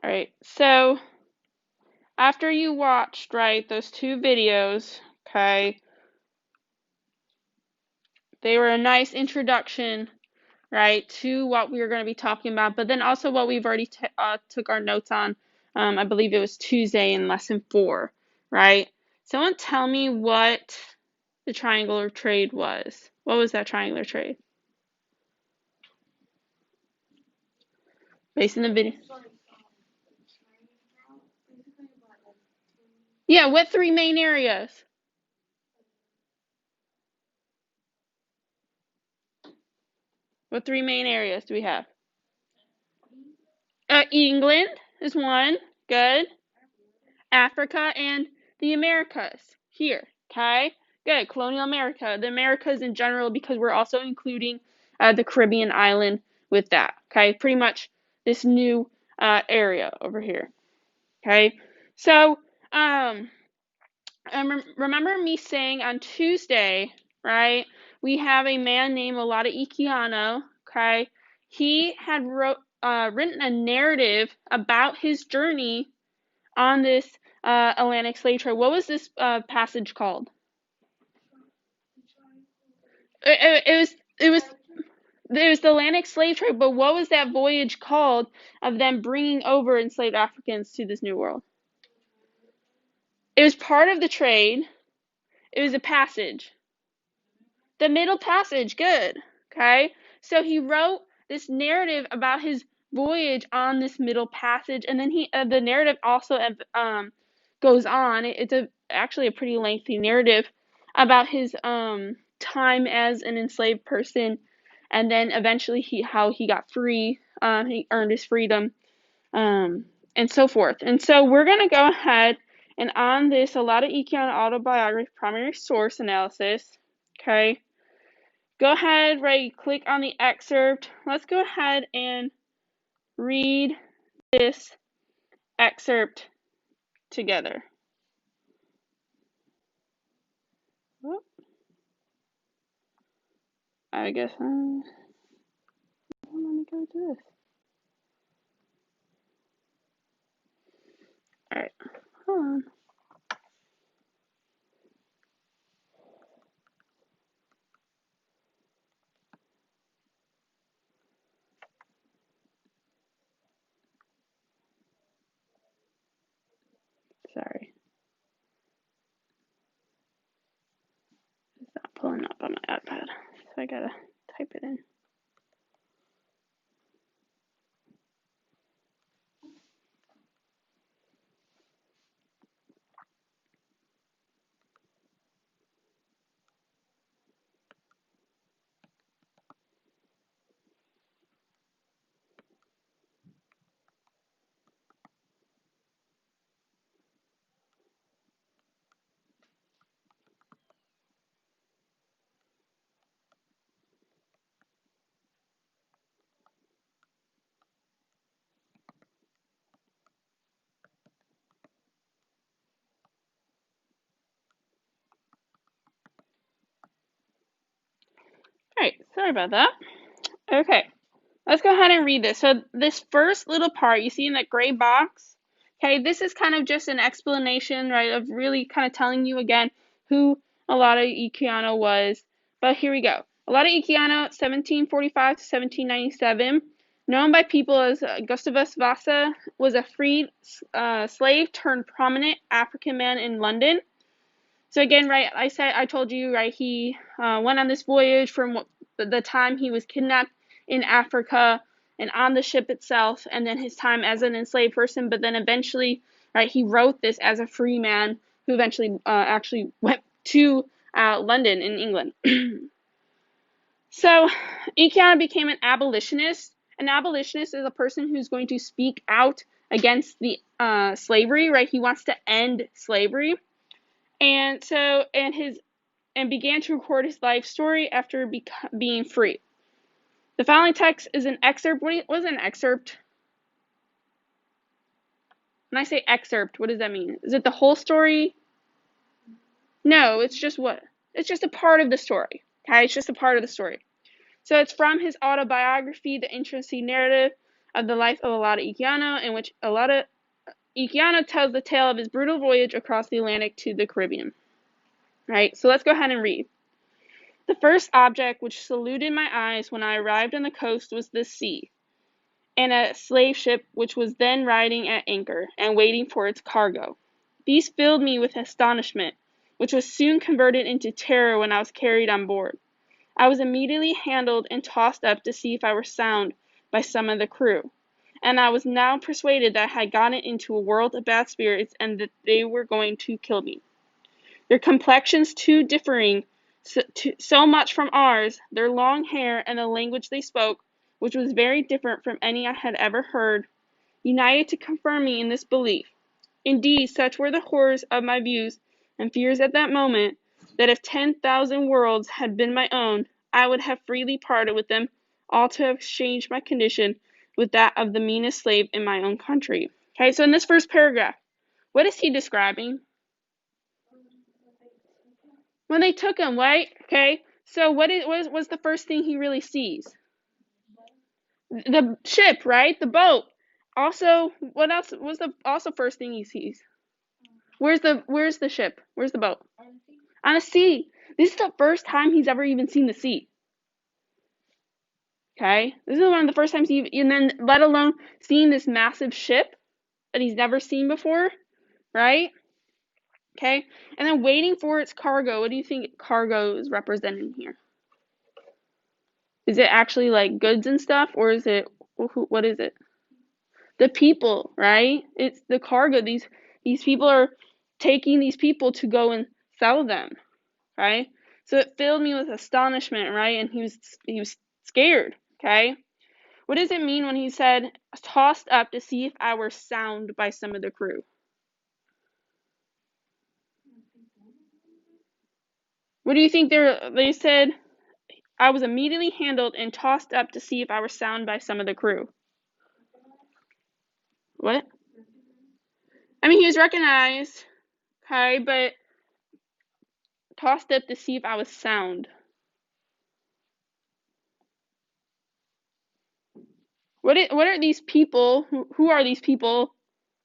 All right, so after you watched, right, those two videos, okay, they were a nice introduction, right, to what we were going to be talking about, but then also what we've already took our notes on. I believe it was Tuesday in lesson 4, right? Someone tell me what the triangular trade was. What was that triangular trade? Based in the video. Yeah, what 3 main areas? What 3 main areas do we have? England is one. Good. Africa and the Americas here. Okay. Good. Colonial America. The Americas in general, because we're also including the Caribbean island with that. Okay. Pretty much this new area over here. Okay. So, remember me saying on Tuesday, right? We have a man named Olaudah Equiano. Okay. He had written a narrative about his journey on this Atlantic slave trade. What was this passage called? It was the Atlantic slave trade, but what was that voyage called of them bringing over enslaved Africans to this new world? It was part of the trade. It was a passage. The Middle Passage, good. Okay? So he wrote this narrative about his voyage on this Middle Passage, and then the narrative also goes on. It's actually a pretty lengthy narrative about his time as an enslaved person, and then eventually how he got free. He earned his freedom, and so forth. And so we're gonna go ahead and on this Olaudah Equiano autobiography primary source analysis. Okay. Go ahead, right click on the excerpt. Let's go ahead and read this excerpt together. Whoop. I guess let me go to this. Alright, hold on. Sorry. It's not pulling up on my iPad, so I gotta type it in. Alright, sorry about that. Okay, let's go ahead and read this. So this first little part, you see in that gray box, okay, this is kind of just an explanation, right, of really kind of telling you again who Olaudah Equiano was. But here we go. Olaudah Equiano, 1745 to 1797, known by people as Gustavus Vasa, was a freed slave turned prominent African man in London. So again, right, I told you, right, he went on this voyage from the time he was kidnapped in Africa and on the ship itself, and then his time as an enslaved person, but then eventually, right, he wrote this as a free man who eventually actually went to London in England. So Equiano became an abolitionist. An abolitionist is a person who's going to speak out against the slavery, right? He wants to end slavery. And so, and began to record his life story after being free. The following text is an excerpt. What is an excerpt? When I say excerpt, what does that mean? Is it the whole story? No, it's just what? It's just a part of the story. Okay, it's just a part of the story. So it's from his autobiography, The Interesting Narrative of the life of Olaudah Equiano, in which Olaudah Equiano tells the tale of his brutal voyage across the Atlantic to the Caribbean. Right, so let's go ahead and read. The first object which saluted my eyes when I arrived on the coast was the sea, and a slave ship which was then riding at anchor and waiting for its cargo. These filled me with astonishment, which was soon converted into terror when I was carried on board. I was immediately handled and tossed up to see if I were sound by some of the crew, and I was now persuaded that I had gotten into a world of bad spirits and that they were going to kill me. Their complexions too differing so much from ours, their long hair and the language they spoke, which was very different from any I had ever heard, united to confirm me in this belief. Indeed, such were the horrors of my views and fears at that moment, that if 10,000 worlds had been my own, I would have freely parted with them all to have exchanged my condition with that of the meanest slave in my own country. Okay, so in this first paragraph, what is he describing? When they took him, right? Okay, so what was the first thing he really sees? The ship, right? The boat. Also, what else was the first thing he sees? Where's the ship? Where's the boat? On a sea. This is the first time he's ever even seen the sea. Okay, this is one of the first times and then let alone seeing this massive ship that he's never seen before, right? Okay, and then waiting for its cargo. What do you think cargo is representing here? Is it actually like goods and stuff, or is it, what is it? The people, right? It's the cargo. These people are taking these people to go and sell them, right? So it filled me with astonishment, right? And he was scared, okay? What does it mean when he said, tossed up to see if I were sound by some of the crew? What do you think they said? I was immediately handled and tossed up to see if I were sound by some of the crew. What? I mean, he was recognized, okay, but tossed up to see if I was sound. What are these people? Who are these people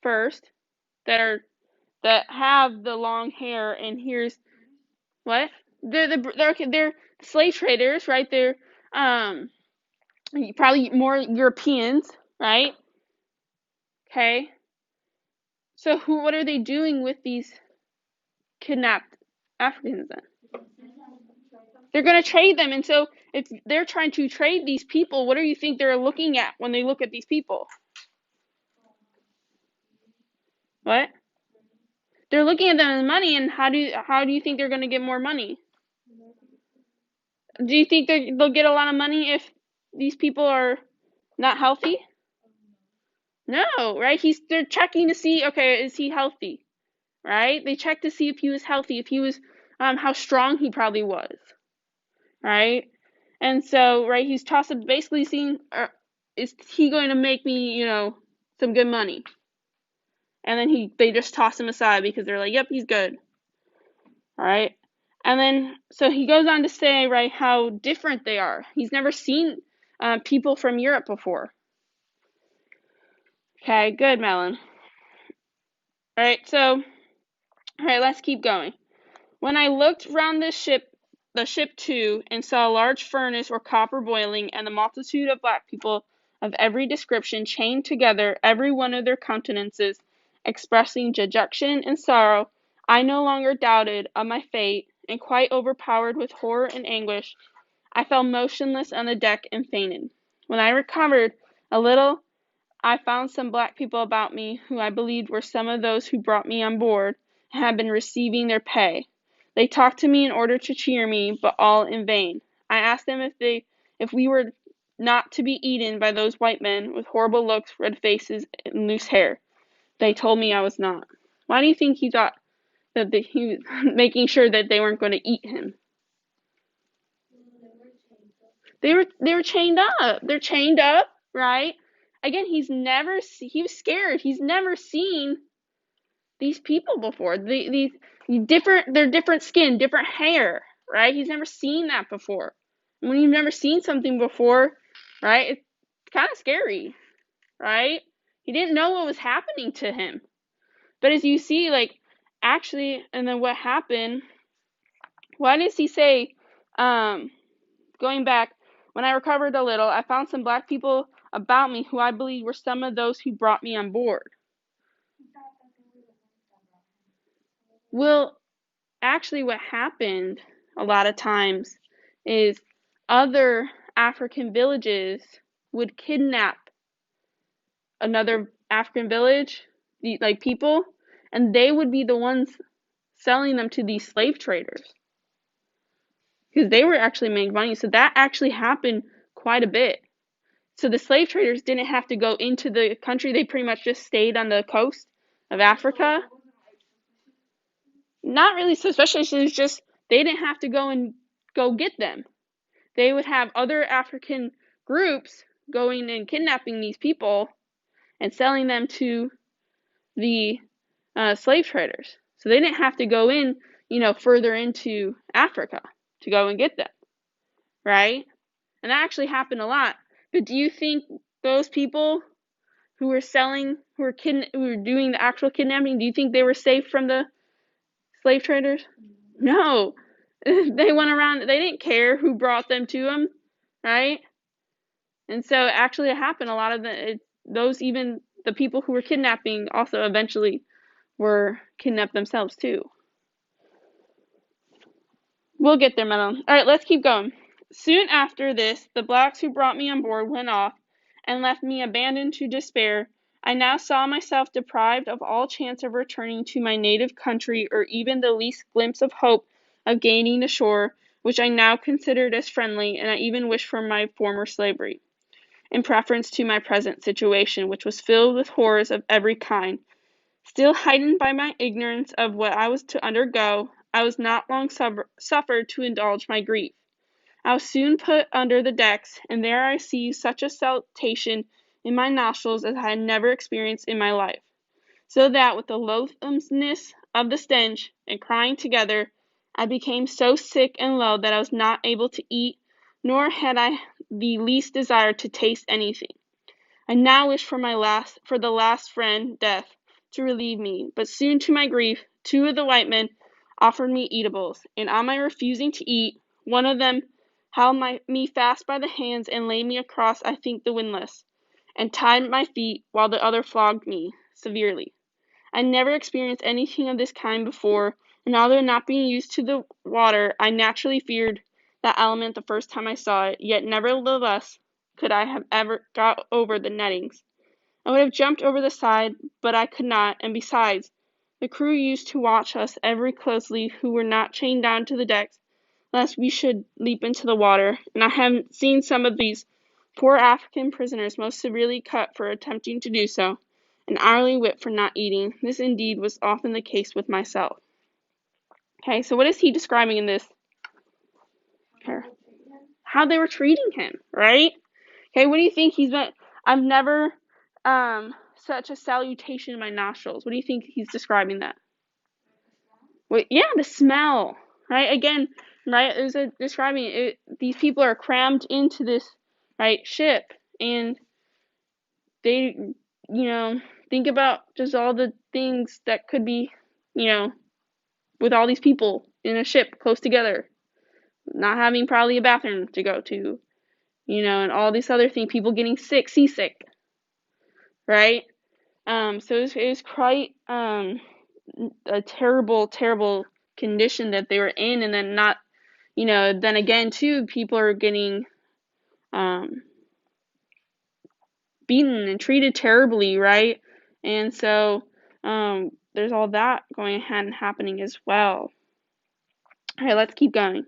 first that have the long hair? And here's what? They're slave traders, right? They're probably more Europeans, right? Okay. So what are they doing with these kidnapped Africans then? They're going to trade them. And so if they're trying to trade these people, what do you think they're looking at when they look at these people? What? They're looking at them as money, and how do you think they're going to get more money? Do you think they'll get a lot of money if these people are not healthy? No, right? They're checking to see, okay, is he healthy? Right? They check to see if he was healthy, if he was how strong he probably was. Right? And so, right, he's tossing, basically seeing, is he going to make me, some good money? And then they just toss him aside because they're like, yep, he's good. All right. And then, so he goes on to say, right, how different they are. He's never seen people from Europe before. Okay, good, Melon. All right, let's keep going. When I looked round the ship too, and saw a large furnace or copper boiling, and the multitude of black people of every description chained together, every one of their countenances expressing dejection and sorrow, I no longer doubted of my fate, and quite overpowered with horror and anguish, I fell motionless on the deck and fainted. When I recovered a little, I found some black people about me, who I believed were some of those who brought me on board, and had been receiving their pay. They talked to me in order to cheer me, but all in vain. I asked them if we were not to be eaten by those white men with horrible looks, red faces, and loose hair. They told me I was not. Why do you think he thought that he was making sure that they weren't going to eat him? They were chained up. They're chained up, right? Again, he was scared. He's never seen these people before. They're different skin, different hair, right? He's never seen that before. And when you've never seen something before, right, it's kind of scary. right? He didn't know what was happening to him. But as you see, like, actually, and then what happened, why does he say, going back, when I recovered a little, I found some black people about me who I believe were some of those who brought me on board. Well, actually what happened a lot of times is other African villages would kidnap another African village, like people, and they would be the ones selling them to these slave traders because they were actually making money. So that actually happened quite a bit. So the slave traders didn't have to go into the country. They pretty much just stayed on the coast of Africa. Not really suspicious. It's just they didn't have to go get them. They would have other African groups going and kidnapping these people and selling them to the slave traders. So they didn't have to go in, further into Africa to go and get them, right? And that actually happened a lot. But do you think those people who were doing the actual kidnapping, do you think they were safe from the slave traders? No. They went around, they didn't care who brought them to them, right? And so actually it happened. A lot of even the people who were kidnapping also eventually were kidnapped themselves too. We'll get there, Madeline. Alright, let's keep going. Soon after this, the blacks who brought me on board went off and left me abandoned to despair. I now saw myself deprived of all chance of returning to my native country or even the least glimpse of hope of gaining the shore, which I now considered as friendly, and I even wished for my former slavery, in preference to my present situation, which was filled with horrors of every kind. Still heightened by my ignorance of what I was to undergo, I was not long suffered to indulge my grief. I was soon put under the decks, and there I received such a saltation in my nostrils as I had never experienced in my life, so that with the loathsomeness of the stench and crying together, I became so sick and low that I was not able to eat, nor had I the least desire to taste anything. I now wished for the last friend, death, to relieve me, but soon to my grief, two of the white men offered me eatables, and on my refusing to eat, one of them held me fast by the hands and laid me across, I think, the windlass, and tied my feet, while the other flogged me severely. I never experienced anything of this kind before, and although not being used to the water, I naturally feared that element the first time I saw it, yet nevertheless could I have ever got over the nettings. I would have jumped over the side, but I could not, and besides, the crew used to watch us very closely who were not chained down to the decks, lest we should leap into the water, and I have seen some of these poor African prisoners most severely cut for attempting to do so, and hourly whipped for not eating. This indeed was often the case with myself. Okay, so what is he describing in this? Here. How they were treating him, right? Okay, what do you think he's meant? I've never such a salutation in my nostrils. What do you think he's describing that? Wait, yeah, the smell, right? Again, right? It was describing it. These people are crammed into this ship, and they, think about just all the things that could be, with all these people in a ship close together, not having probably a bathroom to go to, and all these other things, people getting seasick, right? So it was quite a terrible, terrible condition that they were in, and then not, then again too, people are getting beaten and treated terribly, right? And so there's all that going ahead and happening as well. All right, let's keep going.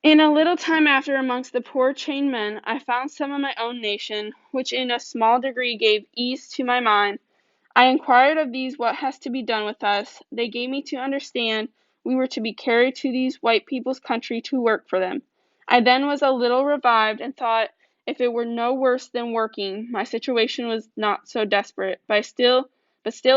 In a little time after, amongst the poor chained men, I found some of my own nation, which in a small degree gave ease to my mind. I inquired of these what has to be done with us. They gave me to understand we were to be carried to these white people's country to work for them. I then was a little revived, and thought if it were no worse than working, my situation was not so desperate. But still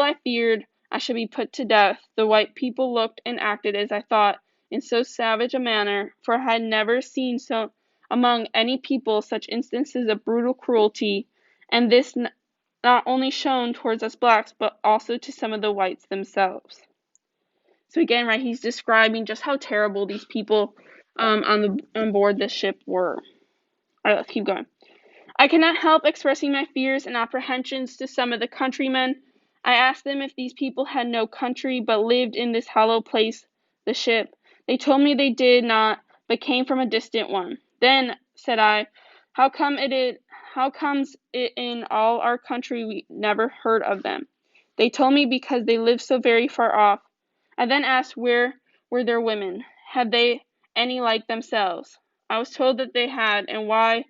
I feared I should be put to death. The white people looked and acted as I thought, in so savage a manner, for I had never seen so among any people such instances of brutal cruelty, and this not only shown towards us blacks, but also to some of the whites themselves. So again, right, he's describing just how terrible these people on board the ship were. All right, let's keep going. I cannot help expressing my fears and apprehensions to some of the countrymen. I asked them if these people had no country, but lived in this hollow place, the ship. They told me they did not, but came from a distant one. Then, said I, how comes it in all our country we never heard of them? They told me because they lived so very far off. I then asked where were their women. Had they any like themselves? I was told that they had, and why,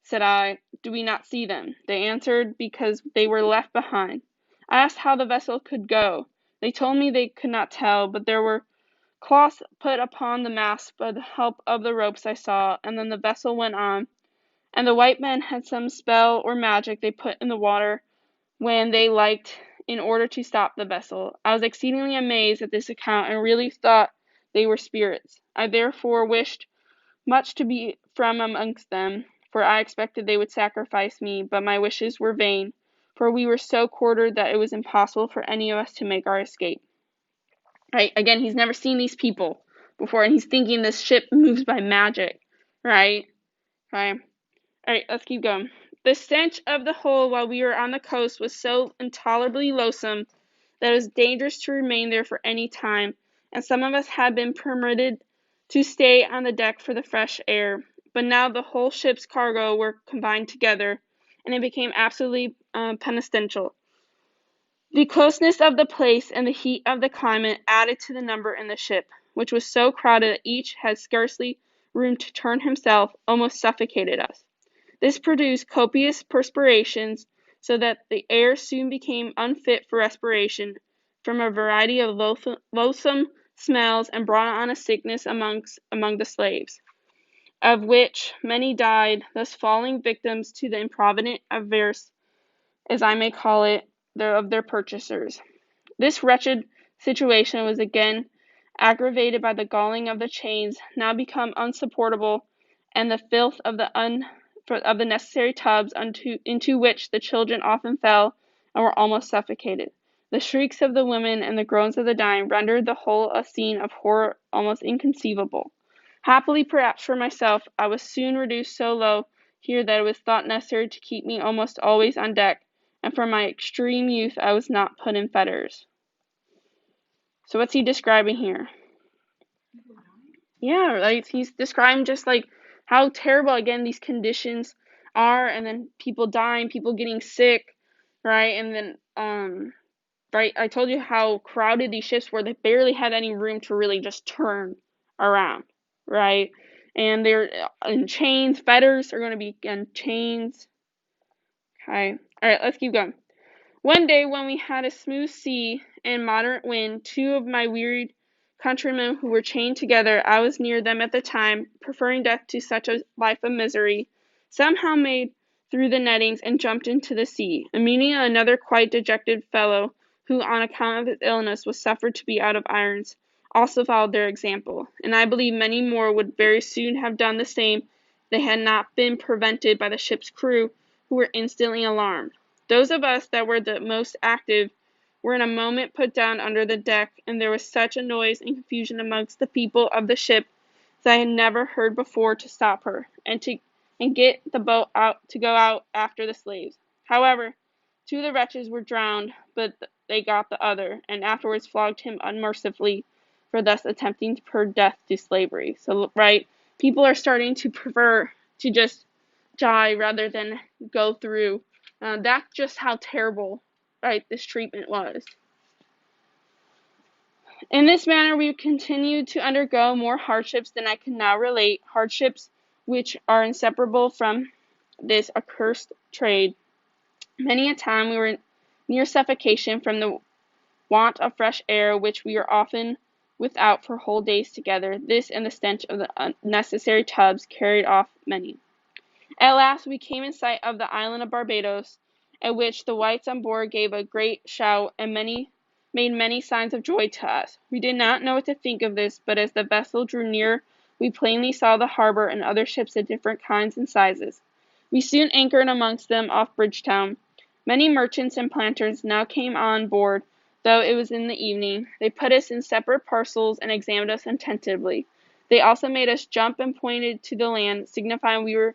said I, do we not see them? They answered, because they were left behind. I asked how the vessel could go. They told me they could not tell, but there were cloths put upon the mast by the help of the ropes I saw, and then the vessel went on. And the white men had some spell or magic they put in the water when they liked, in order to stop the vessel. I was exceedingly amazed at this account, and really thought they were spirits. I therefore wished much to be from amongst them, for I expected they would sacrifice me, but my wishes were vain, for we were so quartered that it was impossible for any of us to make our escape. Right? Again, he's never seen these people before, and he's thinking this ship moves by magic. Right? Okay. Alright, let's keep going. The stench of the whole while we were on the coast was so intolerably loathsome that it was dangerous to remain there for any time, and some of us had been permitted to stay on the deck for the fresh air. But now the whole ship's cargo were combined together, and it became absolutely pestilential. The closeness of the place and the heat of the climate added to the number in the ship, which was so crowded that each had scarcely room to turn himself, almost suffocated us. This produced copious perspirations, so that the air soon became unfit for respiration from a variety of loathsome smells, and brought on a sickness among the slaves, of which many died, thus falling victims to the improvident avarice, as I may call it, of their purchasers. This wretched situation was again aggravated by the galling of the chains, now become unsupportable, and the filth of the necessary tubs into which the children often fell and were almost suffocated. The shrieks of the women and the groans of the dying rendered the whole a scene of horror almost inconceivable. Happily, perhaps for myself, I was soon reduced so low here that it was thought necessary to keep me almost always on deck, and from my extreme youth I was not put in fetters. So what's he describing here? Yeah, like he's describing just like how terrible again these conditions are, and then people dying, people getting sick, right? And then right, I told you how crowded these ships were. They barely had any room to really just turn around, right? And they're in chains. Fetters are going to be in chains. Okay. All right, let's keep going. One day when we had a smooth sea and moderate wind, two of my wearied countrymen who were chained together, I was near them at the time, preferring death to such a life of misery, somehow made through the nettings and jumped into the sea. Immediately another quite dejected fellow, who on account of his illness was suffered to be out of irons, also followed their example, and I believe many more would very soon have done the same if they had not been prevented by the ship's crew, who were instantly alarmed. Those of us that were the most active were in a moment put down under the deck, and there was such a noise and confusion amongst the people of the ship as I had never heard before, to stop her, and get the boat out to go out after the slaves. However, two of the wretches were drowned, but they got the other, and afterwards flogged him unmercifully for thus attempting to put death to slavery. So, right, people are starting to prefer to just die rather than go through. That's just how terrible, right, this treatment was. In this manner, we continued to undergo more hardships than I can now relate, hardships which are inseparable from this accursed trade. Many a time we were near suffocation from the want of fresh air, which we are often without for whole days together. This and the stench of the unnecessary tubs carried off many. At last we came in sight of the island of Barbados, at which the whites on board gave a great shout and made many signs of joy to us. We did not know what to think of this, but as the vessel drew near we plainly saw the harbor and other ships of different kinds and sizes. We soon anchored amongst them off Bridgetown. Many merchants and planters now came on board, though it was in the evening. They put us in separate parcels and examined us attentively. They also made us jump and pointed to the land, signifying we were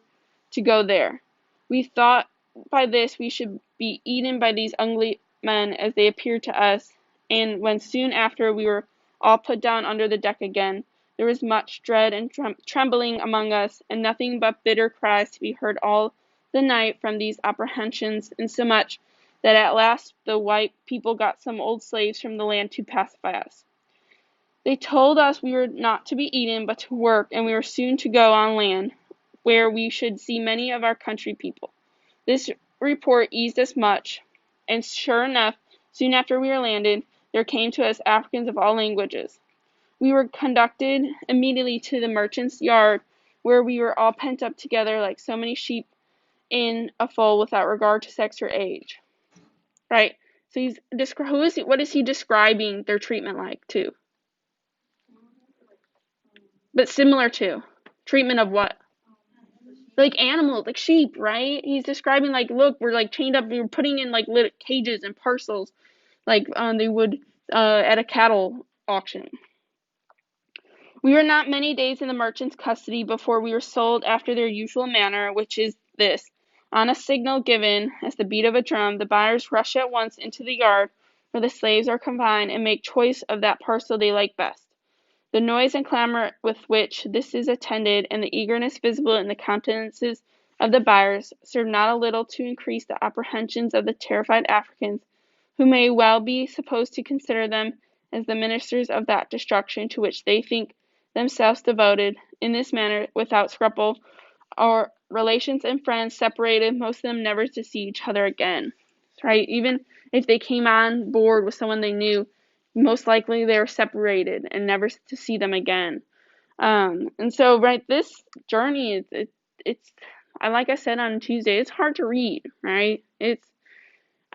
to go there. We thought by this we should be eaten by these ugly men, as they appeared to us, and when soon after we were all put down under the deck again, there was much dread and trembling among us, and nothing but bitter cries to be heard all the night from these apprehensions, insomuch that at last the white people got some old slaves from the land to pacify us. They told us we were not to be eaten, but to work, and we were soon to go on land, where we should see many of our country people. This report eased us much, and sure enough, soon after we were landed, there came to us Africans of all languages. We were conducted immediately to the merchant's yard, where we were all pent up together like so many sheep in a fold, without regard to sex or age. Right? So what is he describing their treatment like to? But similar to treatment of what? Like animals, like sheep, right? He's describing like, look, we're like chained up, we were putting in like little cages and parcels, like they would at a cattle auction. We were not many days in the merchant's custody before we were sold after their usual manner, which is this. On a signal given, as the beat of a drum, the buyers rush at once into the yard where the slaves are confined and make choice of that parcel they like best. The noise and clamor with which this is attended, and the eagerness visible in the countenances of the buyers, serve not a little to increase the apprehensions of the terrified Africans, who may well be supposed to consider them as the ministers of that destruction to which they think themselves devoted. In this manner, without scruple, our relations and friends separated, most of them never to see each other again. Right? Even if they came on board with someone they knew, most likely they were separated and never to see them again. And so, right, this journey, it's like I said on Tuesday, it's hard to read, right?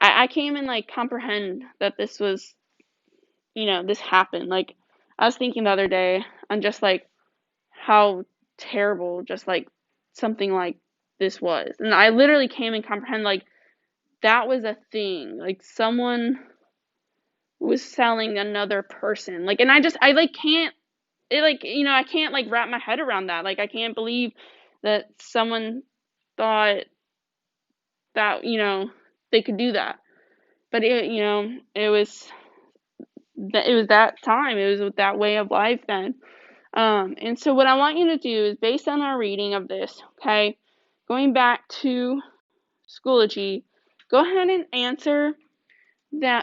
I can't even like comprehend that this was, this happened. Like, I was thinking the other day on just like how terrible just like something like this was. And I literally can't even comprehend like that was a thing. Like someone was selling another person. Like, and I like can't, I can't like wrap my head around that. Like, I can't believe that someone thought that, they could do that. But it was that time. It was that way of life then. And so what I want you to do is, based on our reading of this, okay, going back to Schoology, go ahead and answer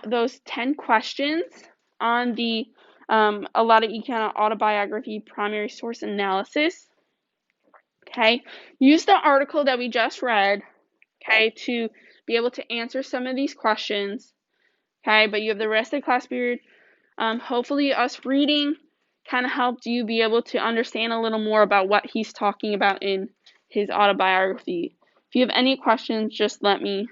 those 10 questions on the a lot of econ autobiography primary source analysis. Okay, use the article that we just read, okay, to be able to answer some of these questions. Okay, but you have the rest of the class period. Hopefully us reading kind of helped you be able to understand a little more about what he's talking about in his autobiography. If you have any questions, just let me